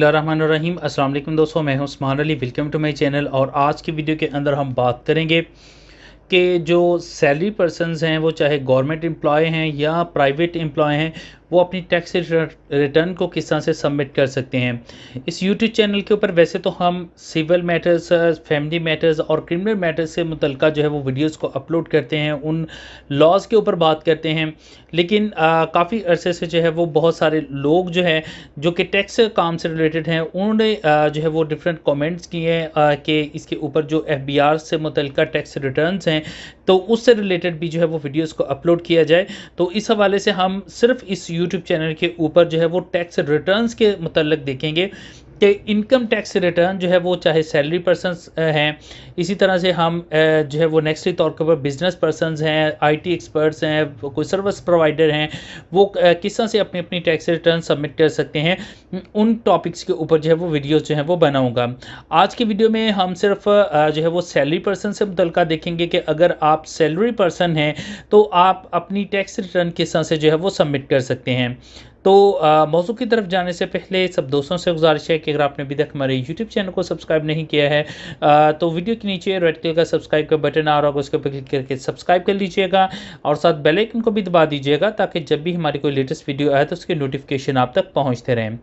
बिस्मिल्लाहिर्रहमानिर्रहीम। अस्सलाम वालेकुम दोस्तों, मैं हूं Usman Ali. Welcome to my channel. और आज की वीडियो के अंदर हम बात करेंगे कि जो सैलरी पर्सन्स हैं, वो चाहे गवर्नमेंट एम्प्लॉय हैं या प्राइवेट एम्प्लॉय हैं, वो अपनी टैक्स रिटर्न को किस तरह से सबमिट कर सकते हैं। इस यूट्यूब चैनल के ऊपर वैसे तो हम सिविल मैटर्स, फैमिली मैटर्स और क्रिमिनल मैटर्स से मुतल्लिक़ जो है वो वीडियोस को अपलोड करते हैं, उन लॉज के ऊपर बात करते हैं। लेकिन काफ़ी अरसे से जो है वो बहुत सारे लोग जो हैं, जो कि टैक्स काम से रिलेटेड हैं, उन्होंने जो है वो डिफरेंट कमेंट्स किए हैं कि इसके ऊपर जो एफबीआर से मुतल्लिक़ टैक्स रिटर्न्स हैं, तो उससे रिलेटेड भी जो है वो वीडियोस को अपलोड किया जाए। तो इस हवाले से हम सिर्फ इस यूट्यूब चैनल के ऊपर जो है वो टैक्स रिटर्न्स के मुतल्लिक़ देखेंगे कि इनकम टैक्स रिटर्न जो है वो चाहे सैलरी पर्सन्स हैं, इसी तरह से हम जो है वो नेक्स्ट तौर के ऊपर बिजनेस पर्सन्स हैं, आईटी एक्सपर्ट्स हैं, कोई सर्विस प्रोवाइडर हैं, वो किस तरह से अपनी अपनी टैक्स रिटर्न सबमिट कर सकते हैं। उन टॉपिक्स के ऊपर जो है वो वीडियोस जो है वो बनाऊंगा। आज की वीडियो में हम सिर्फ जो है वो सैलरी पर्सन से मुतल्लिक़ देखेंगे कि अगर आप सैलरी पर्सन हैं तो आप अपनी टैक्स रिटर्न किस तरह से जो है वो सबमिट कर सकते हैं। तो मौजू की तरफ जाने से पहले सब दोस्तों से गुजारिश है कि अगर आपने अभी तक हमारे यूट्यूब चैनल को सब्सक्राइब नहीं किया है तो वीडियो के नीचे रेड कलर का सब्सक्राइब का बटन आ रहा होगा, उसके ऊपर क्लिक करके सब्सक्राइब कर लीजिएगा और साथ बेल आइकन को भी दबा दीजिएगा ताकि जब भी हमारी कोई लेटेस्ट वीडियो आए तो उसके नोटिफिकेशन आप तक पहुँचते रहें।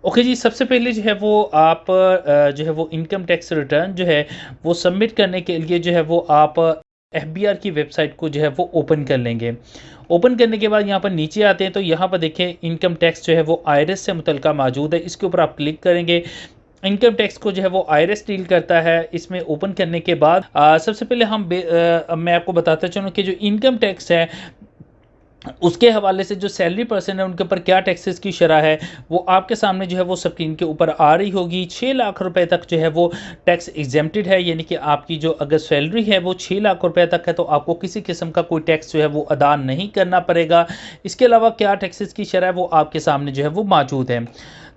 ओके जी, सबसे पहले जो है वो आप जो है वो इनकम टैक्स रिटर्न जो है वो सबमिट करने के लिए जो है वो आप एफबीआर की वेबसाइट को जो है वो ओपन कर लेंगे। ओपन करने के बाद यहाँ पर नीचे आते हैं तो यहाँ पर देखें इनकम टैक्स जो है वो आईआरएस से मुतल्लिक़ा मौजूद है, इसके ऊपर आप क्लिक करेंगे। इनकम टैक्स को जो है वो आईआरएस डील करता है। इसमें ओपन करने के बाद सबसे पहले मैं आपको बताता चलूँ कि जो इनकम टैक्स है उसके हवाले से जो सैलरी पर्सन है उनके ऊपर क्या टैक्सेस की शरह है वो आपके सामने जो है वो स्क्रीन के ऊपर आ रही होगी। 6 लाख रुपए तक जो है वो टैक्स एग्जेम्प्टेड है, यानी कि आपकी जो अगर सैलरी है वो 6 लाख रुपए तक है तो आपको किसी किस्म का कोई टैक्स जो है वो अदा नहीं करना पड़ेगा। इसके अलावा क्या टैक्सेस की शरह है वो आपके सामने जो है वो मौजूद है।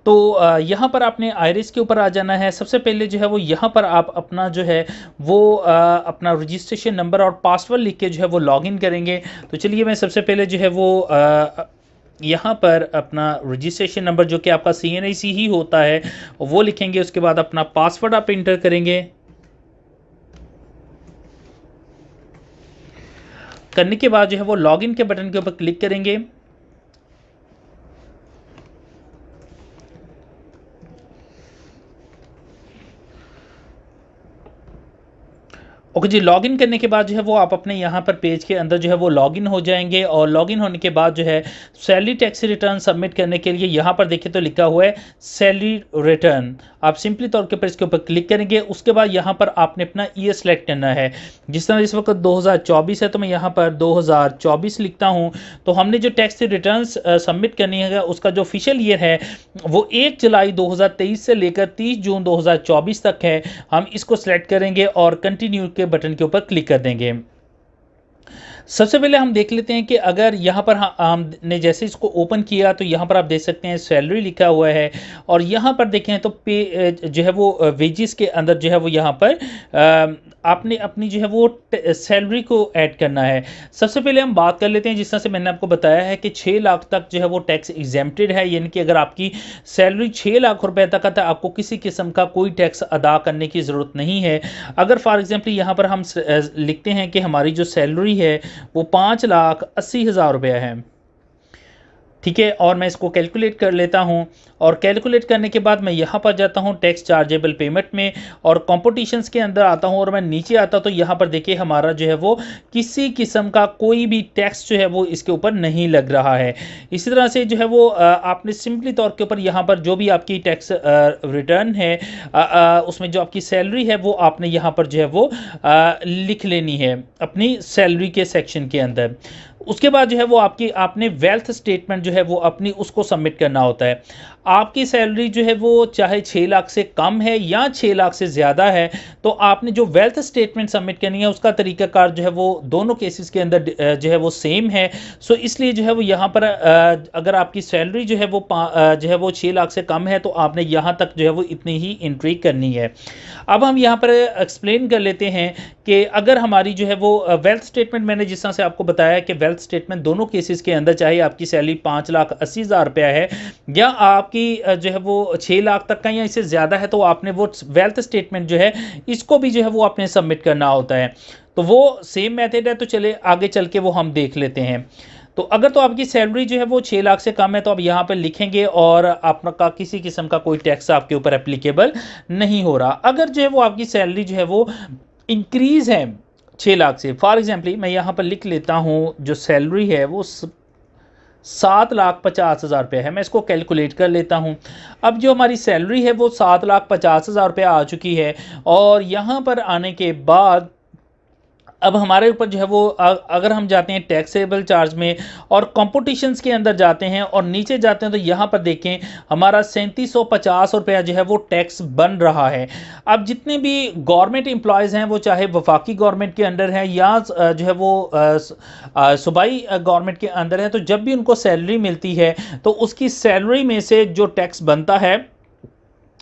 तो यहाँ पर आपने आईआरएस के ऊपर आ जाना है। सबसे पहले जो है वो यहाँ पर आप अपना जो है वो अपना रजिस्ट्रेशन नंबर और पासवर्ड लिख के जो है वो लॉगिन करेंगे। तो चलिए मैं सबसे पहले जो है वो यहाँ पर अपना रजिस्ट्रेशन नंबर जो कि आपका CNIC ही होता है वो लिखेंगे। उसके बाद अपना पासवर्ड आप इंटर करेंगे। करने के बाद जो है वो लॉगिन के बटन के ऊपर क्लिक करेंगे। ओके जी, लॉगिन करने के बाद जो है वो आप अपने यहाँ पर पेज के अंदर जो है वो लॉगिन हो जाएंगे। और लॉगिन होने के बाद जो है सैलरी टैक्स रिटर्न सबमिट करने के लिए यहाँ पर देखिए तो लिखा हुआ है सैलरी रिटर्न। आप सिंपली तौर के ऊपर इसके ऊपर क्लिक करेंगे। उसके बाद यहाँ पर आपने अपना ईयर सेलेक्ट करना है। जिस तरह इस वक्त 2024 है तो मैं यहाँ पर 2024 लिखता हूँ। तो हमने जो टैक्स रिटर्न सबमिट करनी है उसका जो ऑफिशियल ईयर है वो 1 जुलाई 2023 से लेकर 30 जून 2024 तक है। हम इसको सेलेक्ट करेंगे और कंटिन्यू के बटन के ऊपर क्लिक कर देंगे। सबसे पहले हम देख लेते हैं कि अगर यहाँ पर हमने जैसे इसको ओपन किया तो यहाँ पर आप देख सकते हैं सैलरी लिखा हुआ है और यहाँ पर देखें तो पे जो है वो वेजेस के अंदर जो है वो यहाँ पर आपने अपनी जो है वो सैलरी को ऐड करना है। सबसे पहले हम बात कर लेते हैं, जिस तरह से मैंने आपको बताया है कि 6 लाख तक जो है वो टैक्स एग्जेम्प्टेड है, यानी कि अगर आपकी सैलरी 6 लाख रुपए तक है तो आपको किसी किस्म का कोई टैक्स अदा करने की ज़रूरत नहीं है। अगर फॉर एग्जांपल यहाँ पर हम लिखते हैं कि हमारी जो सैलरी है वो 5,80,000 रुपया है, ठीक है, और मैं इसको कैलकुलेट कर लेता हूं। और कैलकुलेट करने के बाद मैं यहाँ पर जाता हूँ टैक्स चार्जेबल पेमेंट में और कॉम्पिटिशन्स के अंदर आता हूँ और मैं नीचे आता तो यहाँ पर देखिए हमारा जो है वो किसी किस्म का कोई भी टैक्स जो है वो इसके ऊपर नहीं लग रहा है। इसी तरह से जो है वो आपने सिंपली तौर के ऊपर यहाँ पर जो भी आपकी टैक्स रिटर्न है उसमें जो आपकी सैलरी है वो आपने यहाँ पर जो है वो लिख लेनी है अपनी सैलरी के सेक्शन के अंदर। उसके बाद जो है वो आपने वेल्थ स्टेटमेंट जो है वो अपनी उसको सबमिट करना होता है। आपकी सैलरी जो है वो चाहे 6 लाख से कम है या 6 लाख से ज़्यादा है तो आपने जो वेल्थ स्टेटमेंट सबमिट करनी है उसका तरीकाकार जो है वो दोनों केसेस के अंदर जो है वो सेम है। सो इसलिए जो है वो यहाँ पर अगर आपकी सैलरी जो है वो 6 लाख से कम है तो आपने यहाँ तक जो है वो इतनी ही एंट्री करनी है। अब हम यहाँ पर एक्सप्लेन कर लेते हैं कि अगर हमारी जो है वो वेल्थ स्टेटमेंट, मैंने जिस तरह से आपको बताया कि वेल्थ स्टेटमेंट दोनों केसेस के अंदर चाहे आपकी सैलरी 5,80,000 रुपया है या आपकी आपकी जो है वो 6 लाख तक का या इससे ज़्यादा है तो आपने वो वेल्थ स्टेटमेंट जो है इसको भी जो है वो आपने सबमिट करना होता है। तो वो सेम मेथड है, तो चले आगे चल के वो हम देख लेते हैं। तो अगर तो आपकी सैलरी जो है वो 6 लाख से कम है तो आप यहाँ पे लिखेंगे और आपका किसी किस्म का कोई टैक्स आपके ऊपर एप्लीकेबल नहीं हो रहा। अगर जो है वो आपकी सैलरी जो है वो इंक्रीज़ है 6 लाख से, फॉर एग्जाम्पल मैं यहाँ पर लिख लेता हूँ जो सैलरी है वो 7,50,000 रुपये है। मैं इसको कैलकुलेट कर लेता हूँ। अब जो हमारी सैलरी है वो 7,50,000 रुपये आ चुकी है और यहाँ पर आने के बाद अब हमारे ऊपर जो है वो अगर हम जाते हैं टैक्सेबल चार्ज में और कॉम्पिटिशन्स के अंदर जाते हैं और नीचे जाते हैं तो यहाँ पर देखें हमारा 3750 रुपया जो है वो टैक्स बन रहा है। अब जितने भी गवर्नमेंट एम्प्लॉयज़ हैं वो चाहे वफाकी गवर्नमेंट के अंडर हैं या जो है वो सूबाई गवर्नमेंट के अंदर है, तो जब भी उनको सैलरी मिलती है तो उसकी सैलरी में से जो टैक्स बनता है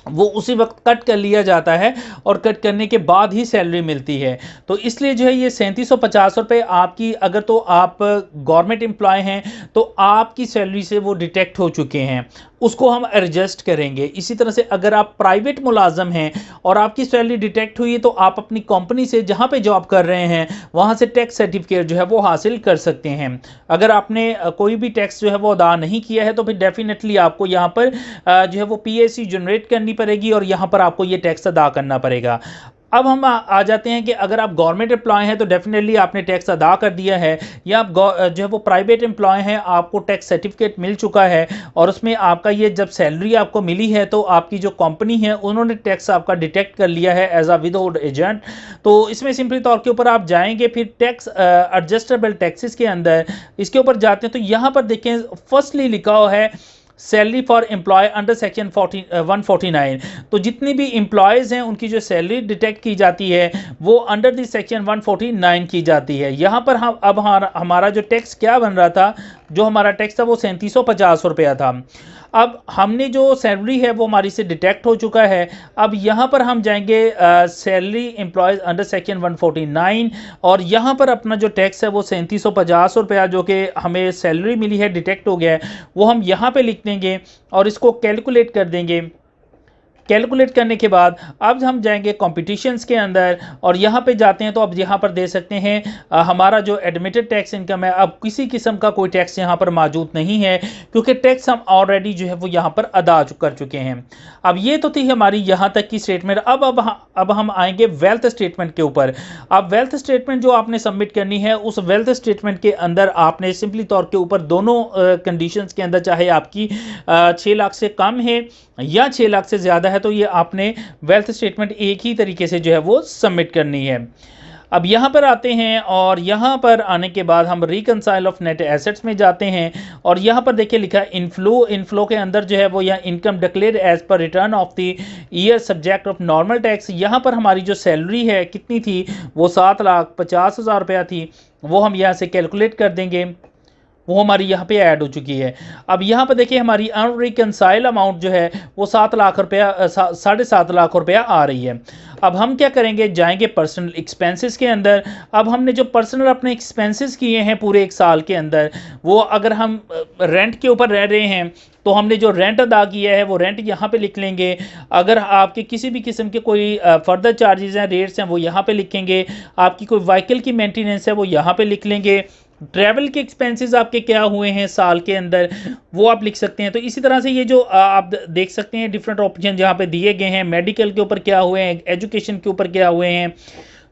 वो उसी वक्त कट कर लिया जाता है और कट करने के बाद ही सैलरी मिलती है। तो इसलिए जो है ये 3750 रुपये आपकी, अगर तो आप गवर्नमेंट एम्प्लॉय हैं तो आपकी सैलरी से वो डिटेक्ट हो चुके हैं, उसको हम एडजस्ट करेंगे। इसी तरह से अगर आप प्राइवेट मुलाजम हैं और आपकी सैलरी डिटेक्ट हुई है तो आप अपनी कंपनी से जहां पे जॉब कर रहे हैं वहां से टैक्स सर्टिफिकेट जो है वो हासिल कर सकते हैं। अगर आपने कोई भी टैक्स जो है वो अदा नहीं किया है तो फिर डेफिनेटली आपको यहाँ पर जो है वो पीएसी जनरेट करनी पड़ेगी और यहाँ पर आपको ये टैक्स अदा करना पड़ेगा। अब हम आ जाते हैं कि अगर आप गवर्नमेंट एम्प्लॉय हैं तो डेफिनेटली आपने टैक्स अदा कर दिया है, या आप जो है वो प्राइवेट एम्प्लॉय हैं आपको टैक्स सर्टिफिकेट मिल चुका है और उसमें आपका ये जब सैलरी आपको मिली है तो आपकी जो कंपनी है उन्होंने टैक्स आपका डिटेक्ट कर लिया है एज अ विदाउट एजेंट। तो इसमें सिंपली तौर के ऊपर आप जाएंगे फिर टैक्स एडजस्टेबल टैक्सेस के अंदर इसके ऊपर जाते हैं तो यहाँ पर देखें फर्स्टली लिखा हुआ है salary for employ under section 149। तो जितनी भी एम्प्लॉयज़ हैं उनकी जो सैलरी डिटेक्ट की जाती है वो अंडर द सेक्शन 149 की जाती है। यहाँ पर हम अब हमारा जो टैक्स क्या बन रहा था, जो हमारा टैक्स था वो 3750 रुपया था। अब हमने जो सैलरी है वो हमारी से डिटेक्ट हो चुका है। अब यहाँ पर हम जाएंगे सैलरी एम्प्लॉयज़ अंडर सेक्शन 149 और यहाँ पर अपना जो टैक्स है वो 3750 रुपया जो कि हमें सैलरी मिली है डिटेक्ट हो गया है वो हम यहाँ पे लिख देंगे और इसको कैलकुलेट कर देंगे। कैलकुलेट करने के बाद अब हम जाएंगे कॉम्पिटिशन्स के अंदर और यहाँ पे जाते हैं तो अब यहाँ पर दे सकते हैं हमारा जो एडमिटेड टैक्स इनकम है, अब किसी किस्म का कोई टैक्स यहाँ पर मौजूद नहीं है क्योंकि टैक्स हम ऑलरेडी जो है वो यहाँ पर अदा कर चुके हैं। अब ये तो थी हमारी यहाँ तक की स्टेटमेंट। अब हम आएंगे वेल्थ स्टेटमेंट के ऊपर। अब वेल्थ स्टेटमेंट जो आपने सबमिट करनी है उस वेल्थ स्टेटमेंट के अंदर आपने सिंपली तौर के ऊपर दोनों कंडीशंस के अंदर, चाहे आपकी 6 लाख से कम है या 6 लाख से ज़्यादा है, तो ये आपने वेल्थ स्टेटमेंट एक ही तरीके से जो है वो सबमिट करनी है। अब यहाँ पर आते हैं और यहाँ पर आने के बाद हम रिकंसाइल ऑफ नेट एसेट्स में जाते हैं और यहाँ पर देखिए लिखा है इनफ्लो के अंदर जो है वो यहाँ income declared as per return of the year subject of normal tax. यहाँ पर हमारी जो सैलरी है कितनी थी वो 7,50,000 रुपया थी, वो हम यहाँ से कैलकुलेट कर देंगे, वो हमारी यहाँ पे ऐड हो चुकी है। अब यहाँ पर देखिए हमारी अनरिकंसाइल अमाउंट जो है वो 7 लाख रुपया 7.5 लाख रुपया आ रही है। अब हम क्या करेंगे, जाएंगे पर्सनल एक्सपेंसेस के अंदर। अब हमने जो पर्सनल अपने एक्सपेंसेस किए हैं पूरे एक साल के अंदर, वो अगर हम रेंट के ऊपर रह रहे हैं तो हमने जो रेंट अदा किया है वो रेंट यहाँ पे लिख लेंगे। अगर आपके किसी भी किस्म के कोई फर्दर चार्जेस हैं, रेट्स हैं, वो यहाँ पे लिखेंगे। आपकी कोई व्हीकल की मेंटेनेंस है वो यहाँ पे लिख लेंगे। ट्रैवल के एक्सपेंसेस आपके क्या हुए हैं साल के अंदर वो आप लिख सकते हैं। तो इसी तरह से ये जो आप देख सकते हैं डिफरेंट ऑप्शन जहाँ पे दिए गए हैं, मेडिकल के ऊपर क्या हुए हैं, एजुकेशन के ऊपर क्या हुए हैं,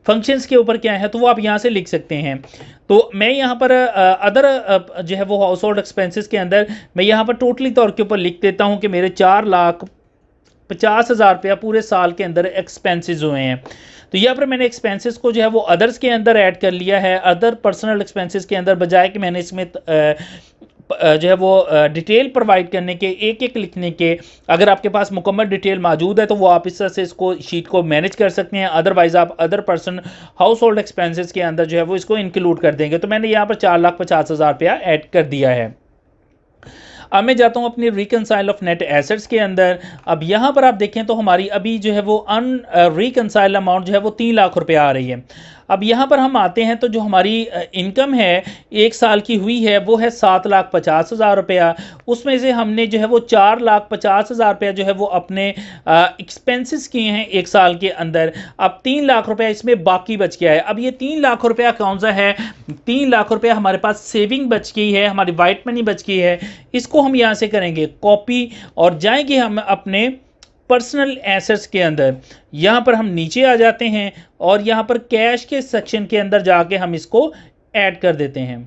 फंक्शंस के ऊपर क्या है, तो वो आप यहाँ से लिख सकते हैं। तो मैं यहाँ पर अदर जो है वो हाउस होल्ड एक्सपेंसेस के अंदर मैं यहाँ पर टोटली तौर के ऊपर लिख देता हूँ कि मेरे 4,50,000 रुपया पूरे साल के अंदर एक्सपेंसेस हुए हैं। तो यहाँ पर मैंने एक्सपेंसेस को जो है वो अदर्स के अंदर ऐड कर लिया है, अदर पर्सनल एक्सपेंसेस के अंदर, बजाय कि मैंने इसमें जो है वो डिटेल प्रोवाइड करने के, एक एक लिखने के। अगर आपके पास मुकम्मल डिटेल मौजूद है तो वो आप इस तरह से इसको शीट को मैनेज कर सकते हैं, अदरवाइज आप other person house hold expenses के अंदर जो है वो इसको इंक्लूड कर देंगे। तो मैंने यहाँ पर 4,50,000 रुपया ऐड कर दिया है। अब मैं जाता हूँ अपनी रिकंसाइल ऑफ नेट एसेट्स के अंदर। अब यहाँ पर आप देखें तो हमारी अभी जो है वो रिकंसाइल अमाउंट जो है वो 3 लाख रुपया आ रही है। अब यहाँ पर हम आते हैं तो जो हमारी इनकम है 1 साल की हुई है वो है 7,50,000 रुपया। उसमें से हमने जो है वो 4,50,000 रुपया जो है वो अपने एक्सपेंसेस किए हैं 1 साल के अंदर। अब 3 लाख रुपया इसमें बाकी बच गया है। अब ये 3 लाख रुपया कौन सा है? 3 लाख रुपया हमारे पास सेविंग बच गई है, हमारी वाइट मनी बच गई है। इसको हम यहाँ से करेंगे कॉपी और जाएंगे हम अपने पर्सनल एसेट्स के अंदर। यहाँ पर हम नीचे आ जाते हैं और यहाँ पर कैश के सेक्शन के अंदर जाके हम इसको ऐड कर देते हैं।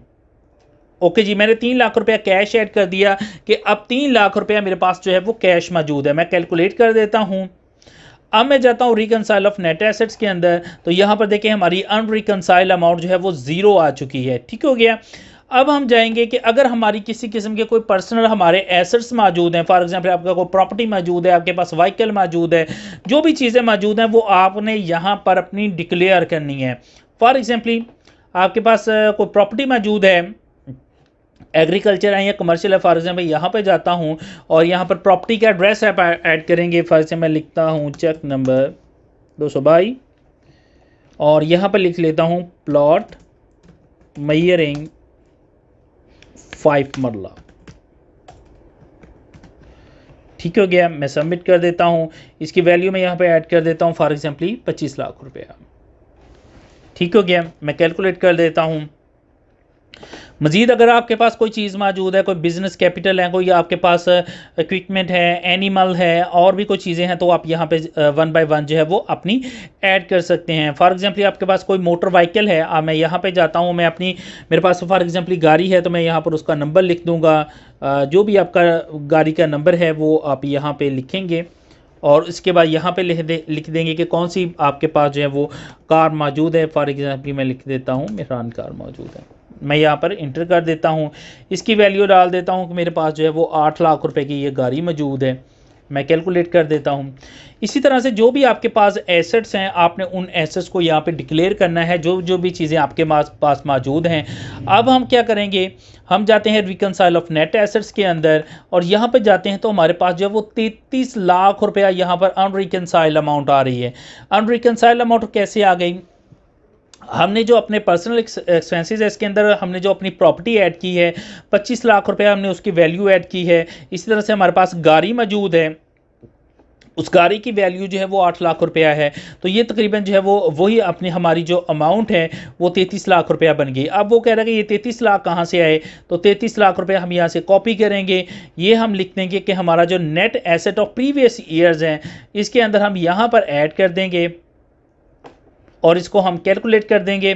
ओके जी, मैंने 3 लाख रुपया कैश ऐड कर दिया कि अब 3 लाख रुपया मेरे पास जो है वो कैश मौजूद है। मैं कैलकुलेट कर देता हूँ। अब मैं जाता हूँ रिकनसाइल ऑफ नेट एसेट्स के अंदर, तो यहाँ पर देखें हमारी अनरिकनसाइल अमाउंट जो है वो 0 आ चुकी है। ठीक हो गया। अब हम जाएंगे कि अगर हमारी किसी किस्म के कोई पर्सनल हमारे एसेट्स मौजूद हैं, फॉर एग्जांपल आपका कोई प्रॉपर्टी मौजूद है, आपके पास व्हीकल मौजूद है, जो भी चीज़ें मौजूद हैं वो आपने यहाँ पर अपनी डिक्लेयर करनी है। फॉर एग्जांपल आपके पास कोई प्रॉपर्टी मौजूद है, एग्रीकल्चर है या कमर्शियल है, फॉर एग्जांपल यहाँ पे जाता हूँ और यहाँ पर प्रॉपर्टी का एड्रेस आप ऐड करेंगे। फॉर एग्जांपल मैं लिखता हूँ चेक नंबर 222 और यहाँ पर लिख लेता हूँ प्लॉट मयरिंग 5 मरला। ठीक हो गया। मैं सबमिट कर देता हूँ। इसकी वैल्यू मैं यहाँ पे ऐड कर देता हूँ फॉर एग्जांपल 25 लाख रुपया। ठीक हो गया। मैं कैलकुलेट कर देता हूँ। मज़ीद अगर आपके पास कोई चीज़ मौजूद है, कोई बिज़नेस कैपिटल है, कोई आपके पास इक्विपमेंट है, एनिमल है और भी कोई चीज़ें हैं, तो आप यहाँ पे 1 बाय 1 जो है वो अपनी ऐड कर सकते हैं। फॉर एग्जांपल आपके पास कोई मोटर व्हीकल है, मैं यहाँ पे जाता हूँ, मैं अपनी मेरे पास फॉर एग्जांपल गाड़ी है तो मैं यहाँ पर उसका नंबर लिख दूँगा। जो भी आपका गाड़ी का नंबर है वो आप यहाँ पर लिखेंगे और इसके बाद यहाँ पे लिख देंगे कि कौन सी आपके पास जो है वो कार मौजूद है। फॉर एग्जांपल मैं लिख देता हूँ मेहरान कार मौजूद है। मैं यहाँ पर इंटर कर देता हूँ। इसकी वैल्यू डाल देता हूँ कि मेरे पास जो है वो 8 लाख रुपए की ये गाड़ी मौजूद है। मैं कैलकुलेट कर देता हूँ। इसी तरह से जो भी आपके पास एसेट्स हैं आपने उन एसेट्स को यहाँ पे डिक्लेयर करना है, जो भी चीज़ें आपके पास मौजूद हैं। अब हम क्या करेंगे, हम जाते हैं रिकनसाइल ऑफ नेट एसेट्स के अंदर और यहाँ पे जाते हैं तो हमारे पास जो है वो 33 लाख रुपया यहाँ पर अनरिकनसाइल अमाउंट आ रही है। अनरिकनसाइल अमाउंट कैसे आ गई? हमने जो अपने पर्सनल एक्सपेंसेस है इसके अंदर हमने जो अपनी प्रॉपर्टी ऐड की है 25 लाख रुपए हमने उसकी वैल्यू ऐड की है। इसी तरह से हमारे पास गाड़ी मौजूद है, उस गाड़ी की वैल्यू जो है वो 8 लाख रुपया है। तो ये तकरीबन जो है वो वही अपनी हमारी जो अमाउंट है वो 33 लाख रुपया बन गई। अब वो कह रहा है कि ये 33 लाख कहाँ से आए, तो 33 लाख रुपया हम यहाँ से कॉपी करेंगे। ये हम लिख देंगे कि हमारा जो net asset of previous years हैं इसके अंदर हम यहाँ पर ऐड कर देंगे और इसको हम कैलकुलेट कर देंगे।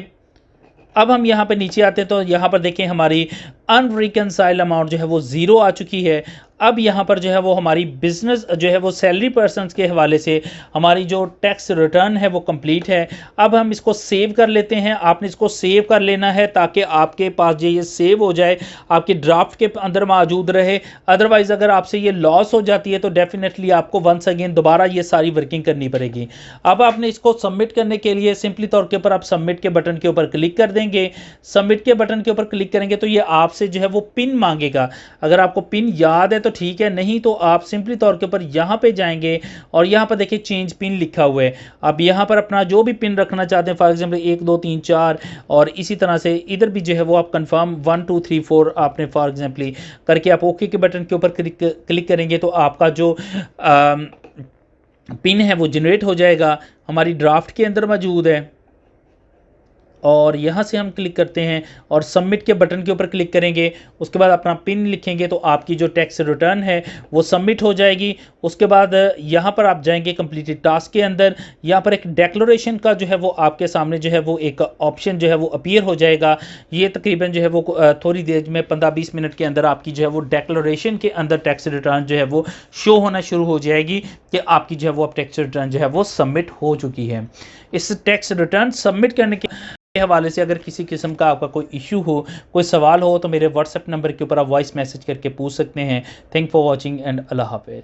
अब हम यहाँ पर नीचे आते हैं तो यहाँ पर देखें हमारी अनरिकनसाइल अमाउंट जो है वो 0 आ चुकी है। अब यहाँ पर जो है वो हमारी बिजनेस जो है वो सैलरी पर्सनस के हवाले से हमारी जो टैक्स रिटर्न है वो कंप्लीट है। अब हम इसको सेव कर लेते हैं। आपने इसको सेव कर लेना है ताकि आपके पास ये सेव हो जाए, आपके ड्राफ्ट के अंदर मौजूद रहे। अदरवाइज़ अगर आपसे ये लॉस हो जाती है तो डेफिनेटली आपको वंस अगेन दोबारा ये सारी वर्किंग करनी पड़ेगी। अब आपने इसको सबमिट करने के लिए सिंपली तौर के ऊपर आप सबमिट के बटन के ऊपर क्लिक कर देंगे। सबमिट के बटन के ऊपर क्लिक करेंगे तो ये आपसे जो है वो पिन मांगेगा। अगर आपको पिन याद है तो ठीक है, नहीं तो आप सिंपली तौर के ऊपर यहाँ पे जाएंगे और यहाँ पर देखिए चेंज पिन लिखा हुआ है। आप यहाँ पर अपना जो भी पिन रखना चाहते हैं, फॉर एग्जांपल 1 2 3 4 और इसी तरह से इधर भी जो है वो आप कंफर्म 1 2 3 4 आपने फॉर एग्जांपल करके आप ओके के बटन के ऊपर क्लिक करेंगे तो आपका जो पिन है वो जनरेट हो जाएगा, हमारी ड्राफ्ट के अंदर मौजूद है। और यहाँ से हम क्लिक करते हैं और सबमिट के बटन के ऊपर क्लिक करेंगे। उसके बाद अपना पिन लिखेंगे तो आपकी जो टैक्स रिटर्न है वो सबमिट हो जाएगी। उसके बाद यहाँ पर आप जाएंगे कंप्लीटेड टास्क के अंदर, यहाँ पर एक डेक्लरेशन का जो है वो आपके सामने जो है वो एक ऑप्शन जो है वो अपीयर हो जाएगा। ये तकरीबन जो है वो थोड़ी देर में 15-20 मिनट के अंदर आपकी जो है वो डेक्लरेशन के अंदर टैक्स रिटर्न जो है वो शो होना शुरू हो जाएगी कि आपकी जो है वो अब टैक्स रिटर्न जो है वो सबमिट हो चुकी है। इस टैक्स रिटर्न सबमिट करने के हवाले से अगर किसी किस्म का आपका कोई इशू हो, कोई सवाल हो तो मेरे व्हाट्सएप नंबर के ऊपर आप वॉइस मैसेज करके पूछ सकते हैं। थैंक फॉर वॉचिंग एंड अल्लाह हाफिज़।